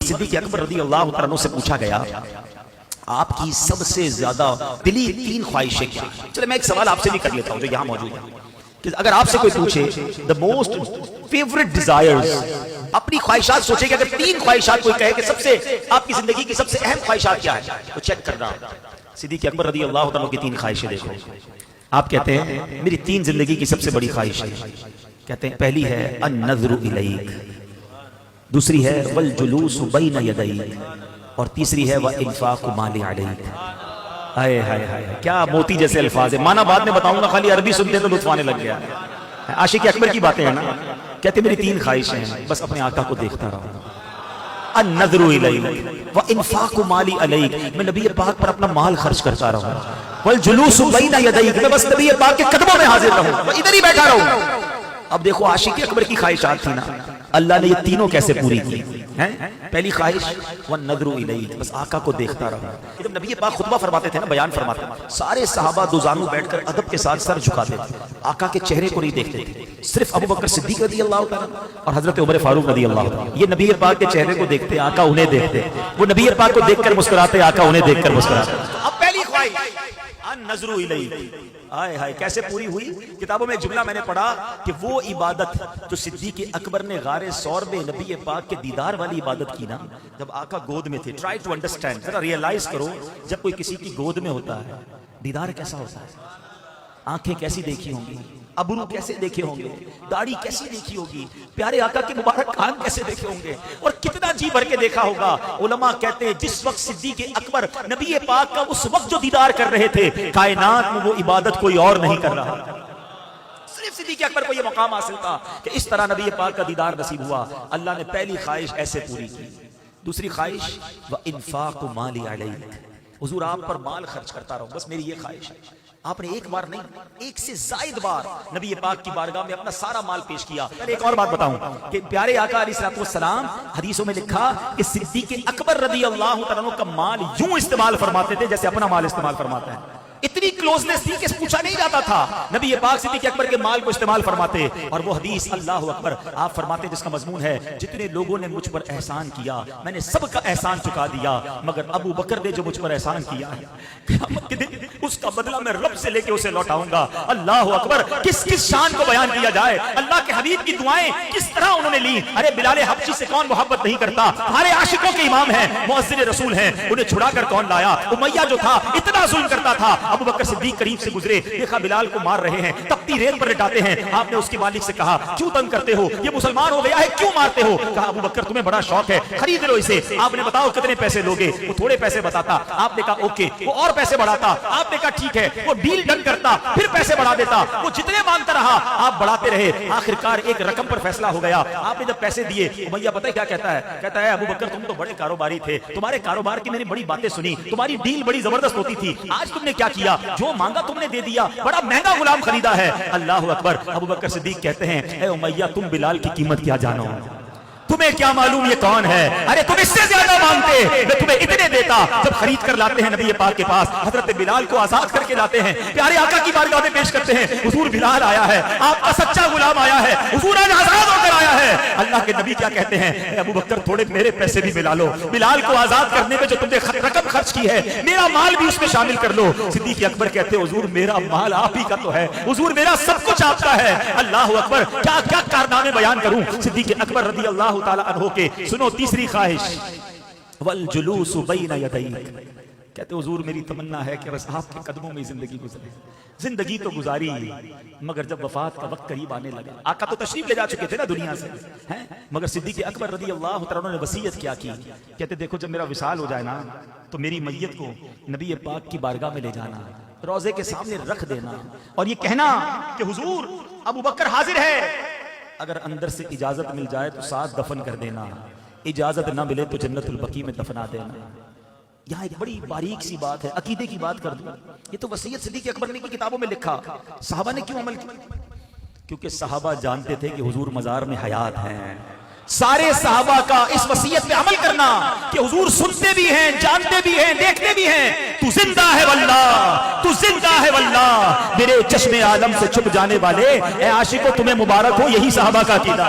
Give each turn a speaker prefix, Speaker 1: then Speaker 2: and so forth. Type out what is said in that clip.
Speaker 1: صدیق اکبر رضی اللہ تعالیٰ عنہ سے پوچھا گیا آپ کی سب سے زیادہ دلی 3 خواہشیں کیا؟ چلے میں ایک سوال آپ سے بھی کر لیتا ہوں جو یہاں موجود ہے کہ اگر آپ سے کوئی پوچھے the most favorite desires، اپنی خواہشات سوچے کہ اگر 3 خواہشات کوئی کہے کہ سب سے آپ کی زندگی کی سب سے اہم خواہشات کیا ہے تو چیک کر رہا ہوں صدیق اکبر رضی اللہ تعالیٰ کی 3 خواہشیں دیکھو. آپ کہتے ہیں میری 3 زندگی کی سب سے بڑی خواہش ہے. کہتے ہیں پہلی ہے النظر الیک، دوسری ہے والجلوس بین یدیک، اور تیسری ہے وانفاق مال علیک. ہائے ہائے ہائے کیا موتی جیسے الفاظ ہیں. معنی بعد میں بتاؤں گا، خالی عربی سنتے تو لطف آنے لگ گیا. عاشق اکبر کی باتیں ہیں نا. کہتے میری 3 خواہشیں ہیں، بس اپنے آقا کو دیکھتا رہا. النظر الیک وانفاق مال علیک، میں نبی پاک پر اپنا مال خرچ کرتا رہوں. والجلوس بین یدیک، میں بس نبی پاک کے قدموں میں حاضر رہوں، میں ادھر ہی بیٹھا رہوں. اب دیکھو عاشق اکبر کی خواہشات تھی نا، اللہ نے یہ تینوں کیسے پوری کی ہیں. پہلی خواہش والنظر الیک، بس آقا کو دیکھتا رہا. جب نبی پاک خطبہ فرماتے تھے نا، بیان فرماتے تھے، سارے صحابہ دو زانو بیٹھ کر ادب کے ساتھ سر جھکاتے تھے، آقا کے چہرے کو نہیں دیکھتے تھے. صرف ابو بکر صدیق رضی اللہ تعالیٰ اور حضرت عمر فاروق رضی اللہ تعالیٰ یہ نبی پاک کے چہرے کو دیکھتے، آقا انہیں دیکھتے. وہ نبی پاک کو دیکھ کر مسکراتے، آقا انہیں دیکھ کر مسکراتے. اب پہلی خواہش النظر الیک، آئے ہائے کیسے پوری ہوئی. کتابوں میں ایک جملہ میں نے پڑھا کہ وہ عبادت جو صدیق اکبر نے غار ثور میں نبی پاک کے دیدار والی عبادت کی نا، جب آقا گود میں تھے. ٹرائی ٹو انڈرسٹینڈ، ذرا ریئلائز کرو جب کوئی کسی کی گود میں ہوتا ہے دیدار کیسا ہوتا ہے. آنکھیں کیسی دیکھی ہوں گی، ابرو کیسے دیکھے ہوں گے، داڑھی کیسی دیکھی ہوگی، پیارے آقا کے مبارک کان کیسے دیکھے ہوں گے، اور کتنا جی بھر کے دیکھا ہوگا. علماء کہتے ہیں جس وقت صدیق اکبر نبی پاک کا اس وقت جو دیدار کر رہے تھے، کائنات میں وہ عبادت کوئی اور نہیں کر رہا. صرف صدیق اکبر کو یہ مقام حاصل تھا کہ اس طرح نبی پاک کا دیدار نصیب ہوا. اللہ نے پہلی خواہش ایسے پوری کی. دوسری خواہش وانفاق مال علیک، حضور آپ پر مال خرچ کرتا رہوں، بس میری یہ خواہش ہے. آپ نے ایک بار نہیں، ایک سے زائد بار نبی پاک کی بارگاہ میں اپنا سارا مال پیش کیا. پہلے ایک اور بات بتاؤں کہ پیارے آقا علیہ الصلوۃ والسلام حدیثوں میں لکھا کہ صدیق اکبر رضی اللہ تعالیٰ کا مال یوں استعمال فرماتے تھے جیسے اپنا مال استعمال فرماتے ہیں. اتنی کلوزنس تھی کہ پوچھا نہیں جاتا تھا. نبی پاک صدیق اکبر کے مال کو استعمال فرماتے. اور وہ حدیث اللہ اکبر آپ فرماتے جس کا مضمون ہے جتنے لوگوں نے مجھ پر احسان کیا میں نے سب کا احسان چکا دیا، مگر ابو بکر نے جو مجھ پر احسان کیا ہے قیامت کے دن اس کا بدلہ میں رب سے لے کے اسے لوٹاؤں گا. اللہ اکبر. کس کس شان کو بیان کیا جائے. اللہ کے حبیب کی دعائیں کس طرح انہوں نے لی. ارے بلال حبشی سے کون محبت نہیں کرتا، ہمارے عاشقوں کے امام ہیں، مؤذن رسول ہیں، انہیں چھڑا کر کون لایا. امیہ جو تھا اتنا ظلم کرتا تھا، ابو بکر صدیق قریب سے گزرے، دیکھا بلال کو مار رہے ہیں، تپتی ریت پر لٹاتے ہیں. آپ نے اس کے مالک سے کہا کیوں تنگ کرتے ہو، یہ مسلمان ہو گیا ہے کیوں مارتے ہو. کہا ابو بکر تمہیں بڑا شوق ہے، خرید لو اسے. آپ نے بتاؤ کتنے پیسے لوگے. وہ تھوڑے پیسے بتاتا، آپ نے کہا اوکے. وہ اور پیسے بڑھاتا، آپ نے کہا ٹھیک ہے. وہ ڈیل ڈن کرتا، پھر پیسے بڑھا دیتا. وہ جتنے مانتا رہا آپ بڑھاتے رہے. آخرکار ایک رقم پر فیصلہ ہو گیا. آپ نے جب پیسے دیے، امیہ پتہ ہے کیا کہتا ہے؟ کہتا ہے ابو بکر تم تو بڑے کاروباری تھے، تمہارے کاروبار کی میں نے بڑی باتیں سنی، تمہاری ڈیل بڑی زبردست ہوتی تھی. آج تم نے کیا کیا؟ جو مانگا تم نے دے دیا، بڑا مہنگا غلام خریدا ہے. اللہ اکبر. ابو بکر صدیق کہتے ہیں اے امیہ تم بلال کی قیمت کیا جانو، تمہیں کیا معلوم یہ کون ہے. ارے تم اس سے زیادہ مانگتے، میں تمہیں اتنے دیتا. جب خرید کر لاتے ہیں نبی پاک کے پاس، حضرت بلال کو آزاد کر کے لاتے ہیں، پیارے آقا کی بارگاہ میں پیش کرتے ہیں. حضور بلال آیا ہے، آپ کا سچا غلام آیا ہے، حضور آج آزاد ہو کر آیا ہے. اللہ کے نبی کیا کہتے ہیں؟ اے ابو بکر تھوڑے میرے پیسے بھی ملا لو، بلال کو آزاد کرنے میں جو تم نے رقم خرچ کی ہے میرا مال بھی اس میں شامل کر لو. صدیق اکبر کہتے ہیں حضور میرا مال آپ ہی کا تو ہے، حضور میرا سب کچھ آپ کا ہے. اللہ اکبر. کیا کیا کارنامے بیان کروں صدیق اکبر رضی اللہ تعالی عنہ کے. سنو تیسری خواہش والجلوس بین یدیک. کہتے حضور میری تمنا ہے کہ بس آپ کے قدموں میں زندگی گزرے. زندگی تو گزاری مگر جب وفات کا وقت قریب آنے لگا، آقا تو تشریف لے جا چکے تھے نا دنیا سے، مگر صدیق اکبر رضی اللہ تعالیٰ نے وصیت کیا کی. کہتے دیکھو جب میرا وصال ہو جائے نا تو میری میت کو نبی پاک کی بارگاہ میں لے جانا، روضے کے سامنے رکھ دینا اور یہ کہنا کہ حضور ابو بکر حاضر ہے. اگر اندر سے اجازت مل جائے تو ساتھ دفن کر دینا، اجازت نہ ملے تو جنت البقیع میں دفنا دینا. یہاں ایک بڑی باریک سی بات ہے، عقیدے کی بات کر دوں. یہ تو وصیت صدیق اکبر نے کی کتابوں میں لکھا. صحابہ نے کیوں عمل کیا؟ کیونکہ صحابہ جانتے تھے کہ حضور مزار میں حیات ہیں. سارے صحابہ کا اس وصیت پہ عمل کرنا کہ حضور سنتے بھی ہیں، جانتے بھی ہیں، دیکھتے بھی ہیں. تو زندہ ہے واللہ، تو زندہ ہے واللہ، میرے چشم عالم سے چھپ جانے والے اے عاشقوں تمہیں مبارک ہو. یہی صحابہ کا عقیدہ.